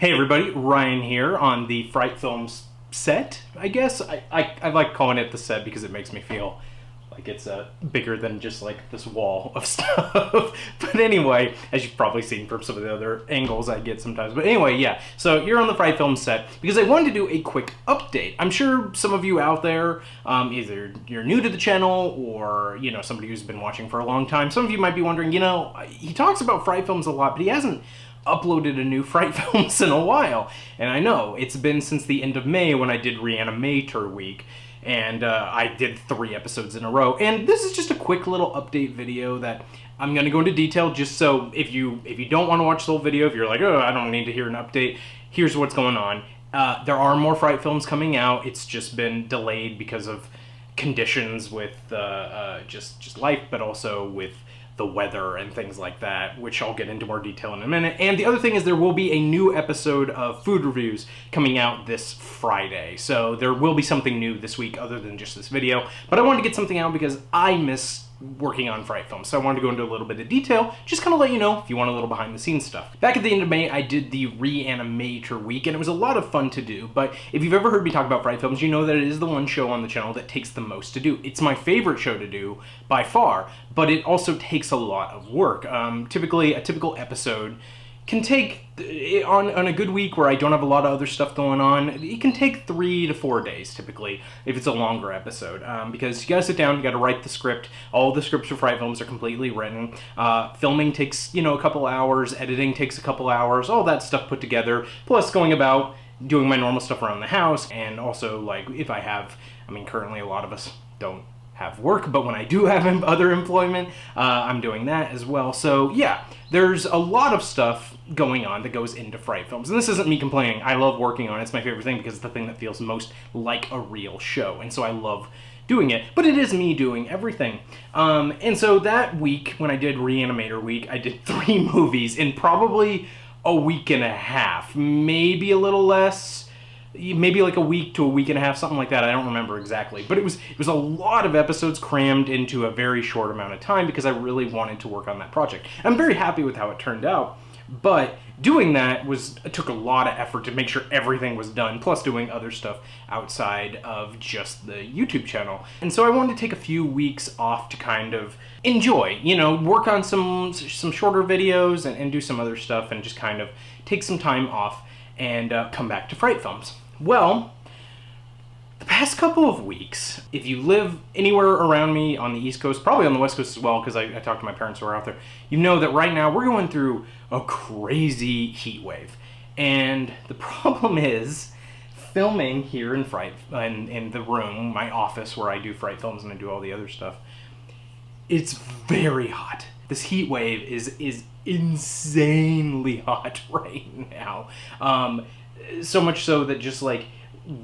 Hey everybody, Ryan here on the Fright Films set, I guess. I like calling it the set because it makes me feel like it's bigger than just like this wall of stuff. But anyway, as you've probably seen from some of the other angles I get sometimes. But anyway, yeah, so you're on the Fright Films set because I wanted to do a quick update. I'm sure some of you out there, either you're new to the channel or, you know, somebody who's been watching for a long time. Some of you might be wondering, you know, he talks about Fright Films a lot, but he hasn't uploaded a new Fright Films in a while. And I know, it's been since the end of May when I did Reanimate ER week, and I did 3 episodes in a row. And this is just a quick little update video that I'm going to go into detail just so if you don't want to watch the whole video, if you're like, oh, I don't need to hear an update, here's what's going on. There are more Fright Films coming out. It's just been delayed because of conditions with just life, but also with the weather and things like that, which I'll get into more detail in a minute. And the other thing is there will be a new episode of Food Reviews coming out this Friday. So there will be something new this week other than just this video. But I wanted to get something out because I miss working on Fright Films. So I wanted to go into a little bit of detail, just kind of let you know if you want a little behind the scenes stuff. Back at the end of May, I did the Reanimate ER week, and it was a lot of fun to do. But if you've ever heard me talk about Fright Films, you know that it is the one show on the channel that takes the most to do. It's my favorite show to do by far, but it also takes a lot of work. Typically, a typical episode can take, on a good week where I don't have a lot of other stuff going on, it can take 3 to 4 days typically if it's a longer episode, because you gotta sit down, you gotta write the script. All the scripts for Fright Films are completely written. Filming takes, you know, a couple hours, editing takes a couple hours, all that stuff put together, plus going about doing my normal stuff around the house, and also like if I have, I mean currently a lot of us don't have work, but when I do have other employment, I'm doing that as well. So yeah, there's a lot of stuff going on that goes into Fright Films. And this isn't me complaining. I love working on it. It's my favorite thing because it's the thing that feels most like a real show. And so I love doing it, but it is me doing everything. And so that week, when I did Reanimate ER week, I did 3 movies in probably a week and a half, maybe a little less. Maybe like a week to a week and a half, something like that. I don't remember exactly. But it was a lot of episodes crammed into a very short amount of time because I really wanted to work on that project. I'm very happy with how it turned out, but doing that took a lot of effort to make sure everything was done, plus doing other stuff outside of just the YouTube channel. And so I wanted to take a few weeks off to kind of enjoy, you know, work on some shorter videos and do some other stuff and just kind of take some time off and come back to Fright Films. Well, the past couple of weeks, if you live anywhere around me on the East Coast, probably on the West Coast as well, because I talked to my parents who are out there, you know that right now we're going through a crazy heat wave. And the problem is, filming here in in the room, my office where I do Fright Films and I do all the other stuff, it's very hot. This heat wave is insanely hot right now. So much so that just like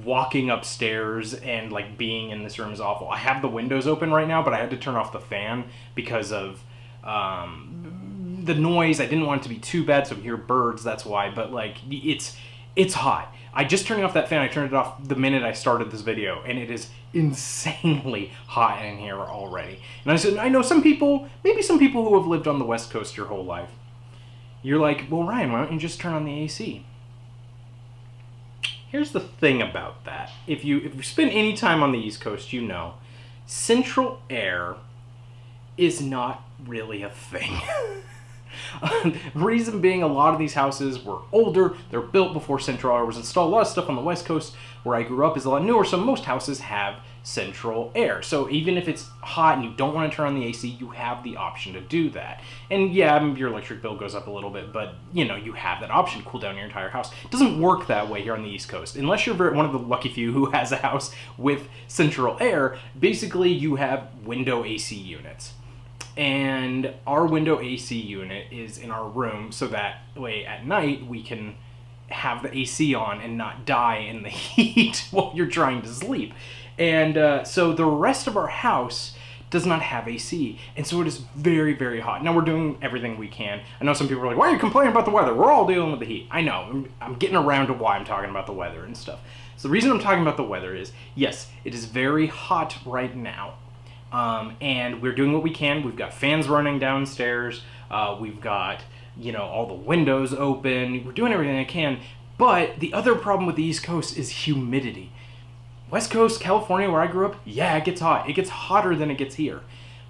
walking upstairs and like being in this room is awful. I have the windows open right now, but I had to turn off the fan because of the noise. I didn't want it to be too bad, so I hear birds, that's why. But like it's hot. I just turned off that fan. I turned it off the minute I started this video, and it is insanely hot in here already. And I said, I know some people, maybe some people who have lived on the West Coast your whole life, you're like, well, Ryan, why don't you just turn on the AC? Here's the thing about that. If you spend any time on the East Coast, you know, central air is not really a thing. Reason being, a lot of these houses were older, they're built before central air was installed. A lot of stuff on the West Coast where I grew up is a lot newer, so most houses have central air. So even if it's hot and you don't want to turn on the AC, you have the option to do that. And yeah, your electric bill goes up a little bit, but you know, you have that option to cool down your entire house. It doesn't work that way here on the East Coast. Unless you're one of the lucky few who has a house with central air, basically you have window AC units. And our window AC unit is in our room, so that way at night we can have the AC on and not die in the heat while you're trying to sleep. And so the rest of our house does not have AC, and so it is very, very hot. Now we're doing everything we can. I know some people are like, why are you complaining about the weather? We're all dealing with the heat. I know, I'm getting around to why I'm talking about the weather and stuff. So the reason I'm talking about the weather is, yes, it is very hot right now. And we're doing what we can. We've got fans running downstairs. We've got, you know, all the windows open. We're doing everything I can. But the other problem with the East Coast is humidity. West Coast, California, where I grew up, yeah, it gets hot. It gets hotter than it gets here.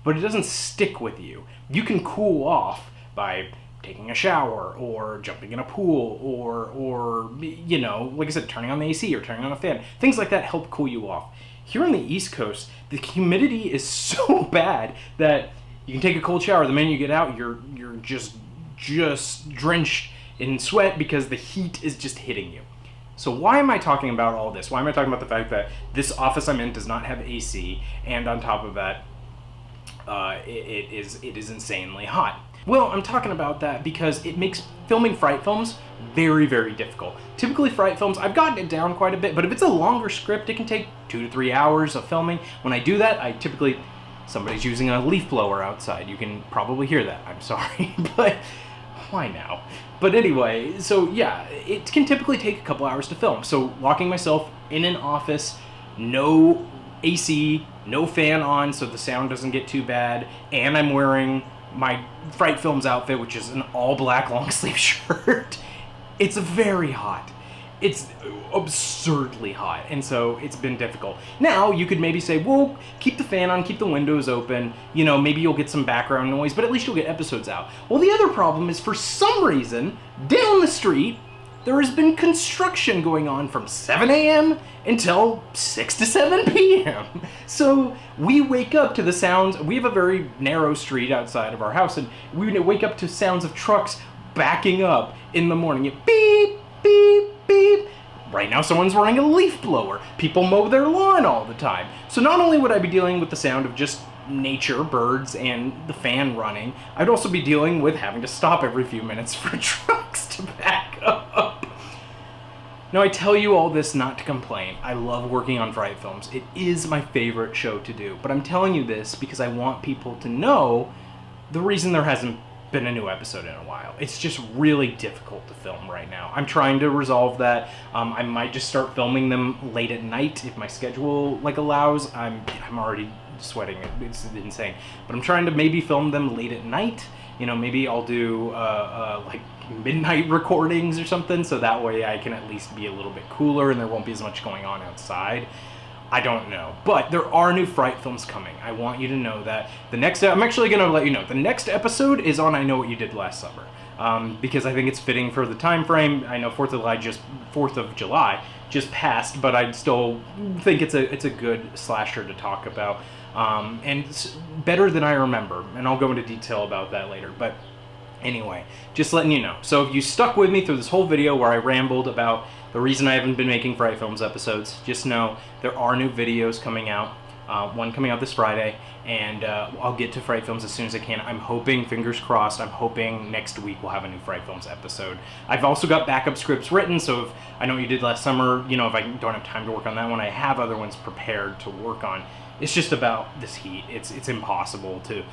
But it doesn't stick with you. You can cool off by taking a shower or jumping in a pool or you know, like I said, turning on the AC or turning on a fan. Things like that help cool you off. Here on the East Coast, the humidity is so bad that you can take a cold shower. The minute you get out, you're just drenched in sweat because the heat is just hitting you. So why am I talking about all this? Why am I talking about the fact that this office I'm in does not have AC, and on top of that, it is insanely hot? Well, I'm talking about that because it makes filming Fright Films very, very difficult. Typically Fright Films, I've gotten it down quite a bit, but if it's a longer script, it can take 2 to 3 hours of filming. When I do that, I typically, somebody's using a leaf blower outside. You can probably hear that, I'm sorry, but why now? But anyway, so yeah, it can typically take a couple hours to film. So locking myself in an office, no AC, no fan on so the sound doesn't get too bad, and I'm wearing my Fright Films outfit, which is an all black long sleeve shirt. It's very hot. It's absurdly hot, and so it's been difficult. Now, you could maybe say, well, keep the fan on, keep the windows open, you know, maybe you'll get some background noise, but at least you'll get episodes out. Well, the other problem is, for some reason, down the street, there has been construction going on from 7 a.m. until 6 to 7 p.m. So we wake up to the sounds. We have a very narrow street outside of our house, and we wake up to sounds of trucks backing up in the morning. It beep, beep, beep. Right now someone's running a leaf blower. People mow their lawn all the time. So not only would I be dealing with the sound of just nature, birds, and the fan running, I'd also be dealing with having to stop every few minutes for trucks to back up. Now, I tell you all this not to complain. I love working on Fright Films. It is my favorite show to do. But I'm telling you this because I want people to know the reason there hasn't been a new episode in a while. It's just really difficult to film right now. I'm trying to resolve that. I might just start filming them late at night if my schedule allows. I'm already sweating. It's insane. But I'm trying to maybe film them late at night. You know, maybe I'll do like midnight recordings or something, so that way I can at least be a little bit cooler and there won't be as much going on outside. I don't know. But there are new Fright Films coming. I want you to know that. I'm actually going to let you know. The next episode is on I Know What You Did Last Summer. Because I think it's fitting for the time frame. I know 4th of July just passed, but I still think it's a good slasher to talk about. And it's better than I remember. And I'll go into detail about that later. But anyway, just letting you know. So if you stuck with me through this whole video where I rambled about the reason I haven't been making Fright Films episodes, just know there are new videos coming out. One coming out this Friday, and I'll get to Fright Films as soon as I can. I'm hoping, fingers crossed, I'm hoping next week we'll have a new Fright Films episode. I've also got backup scripts written, so if I Know What You Did Last Summer, you know, if I don't have time to work on that one, I have other ones prepared to work on. It's just about this heat. It's impossible to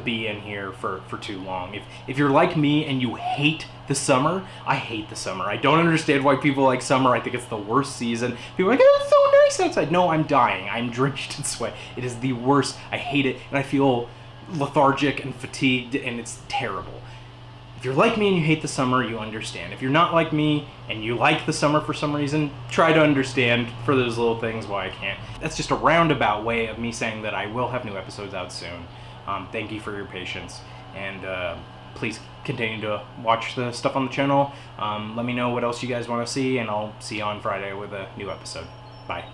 be in here for too long. If you're like me and you hate the summer, I hate the summer. I don't understand why people like summer. I think it's the worst season. People are like, oh, it's so nice outside. No, I'm dying. I'm drenched in sweat. It is the worst. I hate it, and I feel lethargic and fatigued, and it's terrible. If you're like me and you hate the summer, you understand. If you're not like me and you like the summer for some reason, try to understand for those little things why I can't. That's just a roundabout way of me saying that I will have new episodes out soon. Thank you for your patience, and please continue to watch the stuff on the channel. Let me know what else you guys want to see, and I'll see you on Friday with a new episode. Bye.